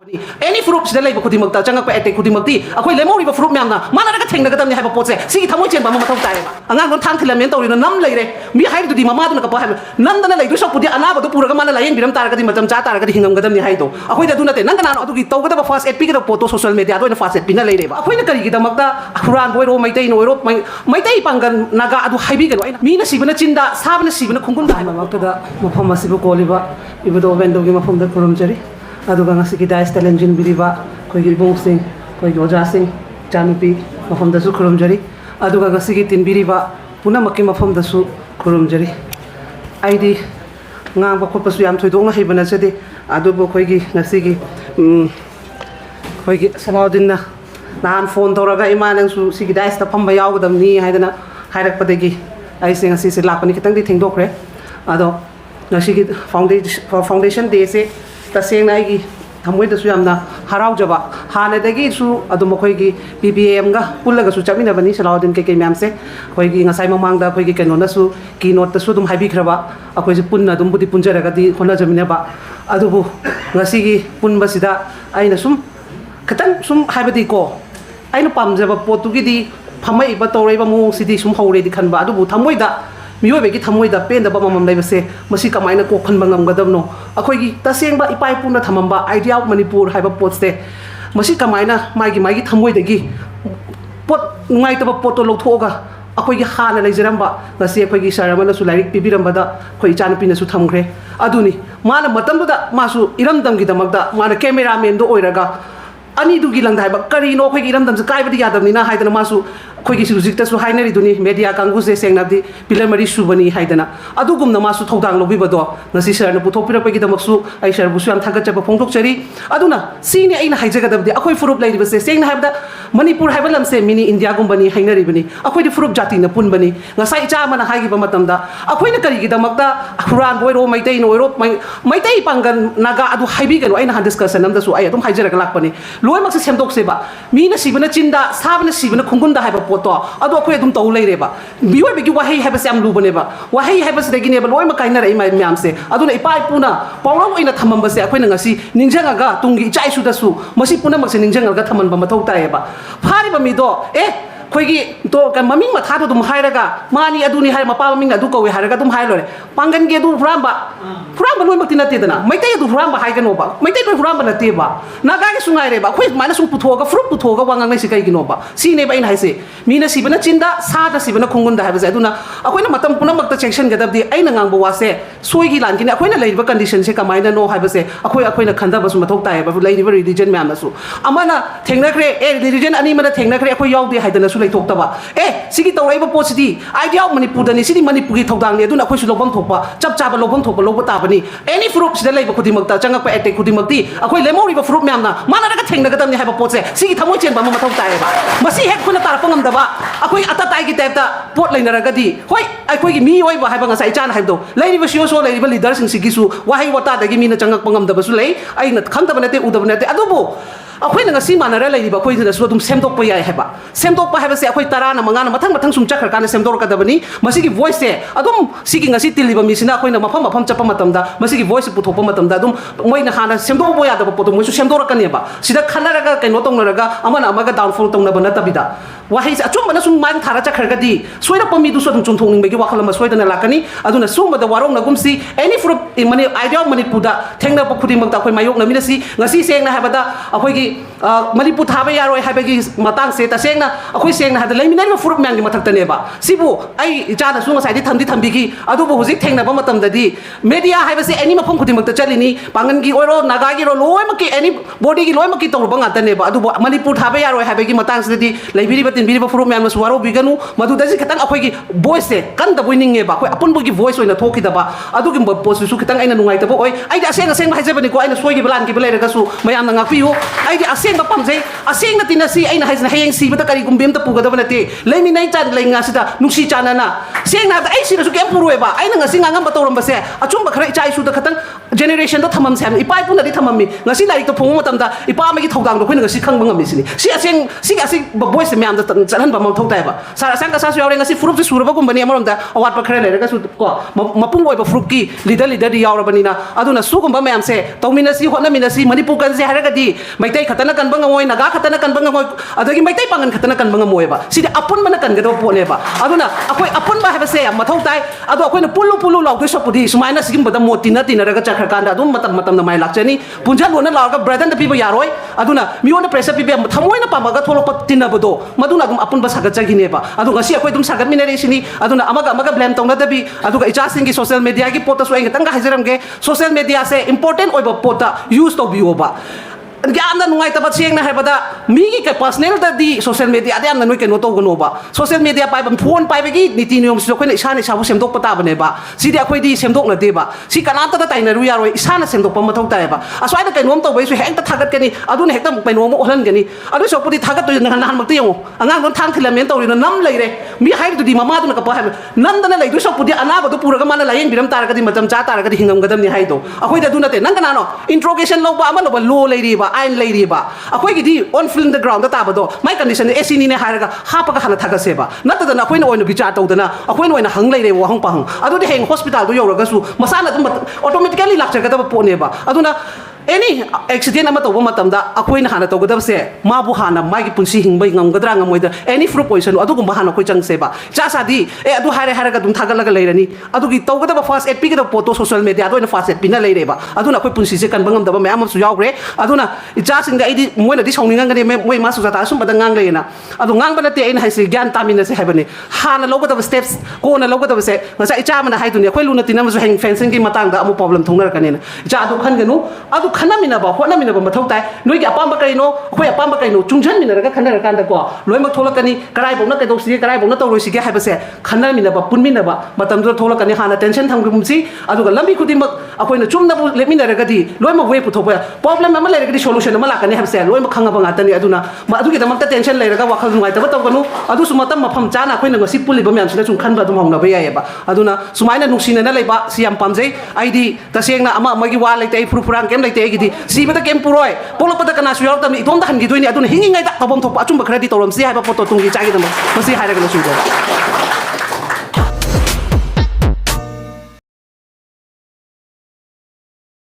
Any fruit the labor could mukta, Changa Pate could mukti, a quite lemon fruit mamma, Manaka thing that have a pose, see Tamochi and Mamma Time. And I'm not tankilamento in a num lady, me hide to the Mamma none than like Bishop put the Anaba to Puragamana Laying, Target, Matam Tata, Hingam Gadam Haido. A way to do nothing, Nana to get over fast at pick up photo social media, I don't fast at Pina lady. A quite a Makta, Kuran, Boy, my day, no, my day pangan, Naga, to Hibigan, Mina Sibana Chinda, Sabana Sibana Khonggul, I'm after the Mopama Sibu Coliva, even though when the from the Kurumjeri. Aduga ngasi kita stelen jin biriba koi gibong sing koi goja sing chanupi mafam dasu khurum jari aduga ngasi ki tin biriba puna makki mafam dasu khurum jari aidi ngang ba khop su yam thoidong na hebana chede adubo koi gi ngasi gi koi gi salaudin na nan phone toraga imanang su sigi dai sta phamba yaw ni haidana hairak padegi ai sing ngasi se lapani kitang di thengdokre ado ngasi gi foundation day se taseng naigi thamoi da su yamna harau jaba hane dagi su adum khoi gi ppm ga pullaga su chamina bani salaudin ke myam se khoi gi ngasai mamang da khoi gi keno na su ki note ta su dum haibi khraba akhoi ji punna dum budi punjara ga di khona jamina ba adubu ngasi gi punba sida aina sum khatan sum haibadi ko aina pamjaba potu gi di phamai ba torei ba mu sidi sum haure di khanba adubu thamoi da miyo begi thamoi da pen da ba mamam lai base masi kamaina ko khan bangam gadam no akhoi gi taseng ba ipai puna thamamba idea manipur haiba poste masi kamaina magi thamoi da gi pot ngai ta ba poto lothoga akhoi gi hana lai jaramba ngasi akhoi gi saramana su lairik pibiramba da khoi chan pina su thamkhre aduni mana matam da masu iram dam gi damak da mana cameraman do oiraga ani du gi lang dai ba kari no khoi gi iram dam sa kai ba di yadam ni na haidana masu khoi gi su jikta su hainari duni media kangu se sengna di pilamari su bani haidana adugum na masu thodang lobi bado ngasi sir na puthok pira pagi damak su ai sir bu su am thagat chaba phongthok chari aduna sini aina haijaga dabdi akhoi furup lai base sengna haibda manipur haibalam se mini india gum bani hainari bani akhoi di furup jati na pun bani ngasai cha mana haigi ba matam da akhoi na kari gi damak da quran boy ro mai tai no ro mai tai pangan naga adu haibi ga aina han discussion nam da su ai adum haijara ga lakpani loi mak se semdok se ba mina sibana chinda sabana sibana khonggul da haiba poto ado akhoi adum tau lai reba biwa begi wahi haiba se am lu bane ba wahi haiba se degi ne ba loi mak kaina rai mai myam se aduna ipai puna pawrau ina thamam ba se akhoi na ngasi ningjanga ga tungi chai su da su masi puna mak se ningjanga ga thaman ba mathau tai ba phari ba mi do khoigi to kan maming ma tha dum hairaga mani aduni hai mapa maming adu ko hairaga dum hai lore pangan ge du framba loi mak tinate dana maitai du framba hai ga no ba maitai du framba na te ba naga ge sungai re ba khoi mana su puthoga fruit puthoga wangang nai si kai gi no ba si ne ba in hai se mina sibana chinda sa da sibana khonggul da hai ba aduna akoina matam puna mak ta section ga dabdi aina ngang bo wa se soi gi lan gi ne akoina lai ba condition se kamaina no hai ba se akoina khanda ba su mathok tai ba lai ba religion ma su amana thengna kre religion ani mana thengna kre akoi yaw de hai dana su lai thok ta ba sigi tawai ba posidi idea manipur da ni sidi manipur gi thodang ne aduna akoi su lobam thokpa chap chap lobam thokpa loba ta bani any fruit sida lai ba khudi mak ta changa pa attack khudi mak ti akoi lemori ba fruit myam na mana ra ka thengna ga tam ni hai ba potse sigi thamoi chen ba ma mathok tai ba masi hek khuna tar pangam da ba akoi ata tai gi tap ta pot lai na ra ga di hoi akoi gi mi oi ba hai ba nga sai chan hai do lai ri ba sio so lai ri ba leader sing sigi su wahai wata da gi mi na changak pangam da ba su lai ai na khang ta ba na te u da ba na te adubo akhoi na ngasi mana ra lai ri ba khoi na su dum semdok pa yai heba semdok pa heba se akhoi tara na manga na mathang sum chakhar kana semdor ka da bani masi gi voice se adum sigi ngasi tili ba mi sina akhoi na mafam chapa matam da masi gi voice pu thokpa matam da adum moi na hana semdok bo ya da po to moi su semdor ka ne ba sida khala ra ga kaino tong na ra ga amana amaga downfall tong na ba na tabida wahai se achum bana sum man thara chakhar ga di soira pa mi du so dum chum thong ning be gi wakhala ma soida na lakani aduna sum ba da warong na gumsi any fruit mani idea mani puda thengna pa khudi mak ta akhoi mayok na mi na si ngasi seng na haba da akhoi gi manipur thaba yaroi haibagi matang se taseng na akhoi seng na hada laiminai ba furup myang gi mathak ta ne ba sibu ai ja da su ngasai di thambi gi adu bo hujik thengna ba matam da di media haiba se any mafam khudi mak ta chalini pangan gi oiro naga gi ro loi mak ki any body gi loi mak ki tawba nga ta ne ba adu bo manipur thaba yaroi haibagi matang se di laibiri ba tin biri ba furup myang ma suwaro biganu madu da ji khatang akhoi gi voice se kan da boining nge ba akhoi apun bo gi voice oina thoki da ba adu gi post su khatang aina nungai ta bo oi ai da aseng ba haijabani ko aina soi gi balan gi belai ra ga su mayam na ngapiu ai di aseng ba pamjai aseng na tinasi aina haisna hayeng si bata kari gumbem ta puga da banate laimi nai chan lai nga sida nuksi chana na seng na ai si su kem purue ba aina ngasi ngangam ba torom ba se achum ba khara chai su da khatang generation to thamam sem ipai pun dari thamam mi ngasi lai to phung matam da ipa ma gi thodang do khoi ngasi khang bang mi sini si asing boys me am da chalan ba mam thok tai ba sara sang ka sa su yaw ngasi fruit su sura ba kum bani amarom da awat pa khare le ga su ko mapung oi ba fruit ki leader di yaw ra bani na aduna su kum ba me am se tawmina si hotna mina si manipur kan se hara ga di mai tai khatana kan bang ngoi naga khatana kan bang ngoi adagi mai tai pangan khatana kan bang ngoi ba si de apun mana kan ga do po ne ba aduna akoi apun ba ha ba se ma thok tai adu akoi na pulu law to so pudi sumaina sigim ba da motina ra ga chakha kan da adum matam na mai lakchani punjan lona law ga brother da pibo yaroi aduna miona pressure pibe thamoi na pa ma ga tholo pa tinna bodo maduna dum apun ba sagat jagi ne ba adu ngasi akoi dum sagat minare sini aduna amaga blame tong na da bi adu ga icha sing gi social media gi photo so eng tang ga hajaram ge social media se important oi ba pota use to bi oba gyana nungai tabat siang na hebada migi ka personal da di social media ade amna noi ke no to gono ba social media pai ban phone pai ba gi niti niom si khoi na isa sa bu semdok pata bane ba si de khoi di semdok na de ba si kana ta tai na ru ya roi isa na semdok pa mathok tai ba aswai da kai nom to bai su hek ta thagat ke ni adu ne hek ta pai nom ohlan ke ni adu so pudi thagat to na han mak ti yo angang don thang thilamen to ri na nam lai re mi hai du di mama du na ka pa ha nan da na lai du so pudi ana ba du pura ga mana lai yen biram tar ga di matam cha tar ga di hingam ga dam ni hai do akhoi da du na te nang kana no interrogation lo ba ama lo ba lo lai ri ba ain lai ri ba akhoi gi di on film the ground da ta ba do my condition AC ni ne ha ga ha pa ga hana thaga se ba nata da na akhoi na oin bi cha to da na akhoi no oin hang lai re wa hang pa hang adu de heng hospital do yo ga su masana dum automatically lak cha ga da po ne ba adu na any accident ama to ba matam da akhoi na hana to ga da se ma bu hana mai gi punsi hing bai ngam ga dra ngam moi da any fruit poison adu gum ba hana khoi chang se ba cha sa di adu hare ga dum thaga la ga lai rani adu gi to ga da ba first aid pi ga da photo social media do na first aid pi na lai re ba adu na khoi punsi se kan bangam da ba me am su yaw gre adu na icha sing da idi moi na di song ngang ga ne moi ma su ta sum ba da ngang lai na adu ngang ba na te ai na se gyan ta min na se ha ba ne hana lo ga da steps ko na lo ga da se ngasa icha ma na hai du ne khoi lu na tin na su heng fencing gi matang da amu problem thong na ka ne na icha adu khan ga nu adu khana mina ba hona mina ba mathau tai noi gi apam ba kai no khoi apam ba kai no chungjan mina ga khana ra kan da ko loi mak thola kani karai bong na kai do si karai bong na to ro si ge hai ba se khana mina ba pun mina ba matam do thola kani hana tension thang gum si adu ga lambi khudi mak akoi na chum na bu le mina ra ga di loi mak we pu tho ba problem ma le ga di solution ma la kani ha se loi mak khanga ba nga ta ni adu na ma adu gi da mak ta tension le ra ga wakhal ngai ta ba to ga nu adu su matam ma pham cha na khoi na si puli ba myam si na chung khan ba dum hong na ba ya ba adu na sumai na nuksina na le ba si am pam jai ai di ta seng na ama gi wa le tai fru purang kem le te gi di si ba ta kem puroi polo pa ta kana su yaw ta mi itom da han gi doi ni adu na hingi ngai da tabom thok pa achum ba khra di torom si hai ba photo tung gi cha gi da ma si hai ra ga na su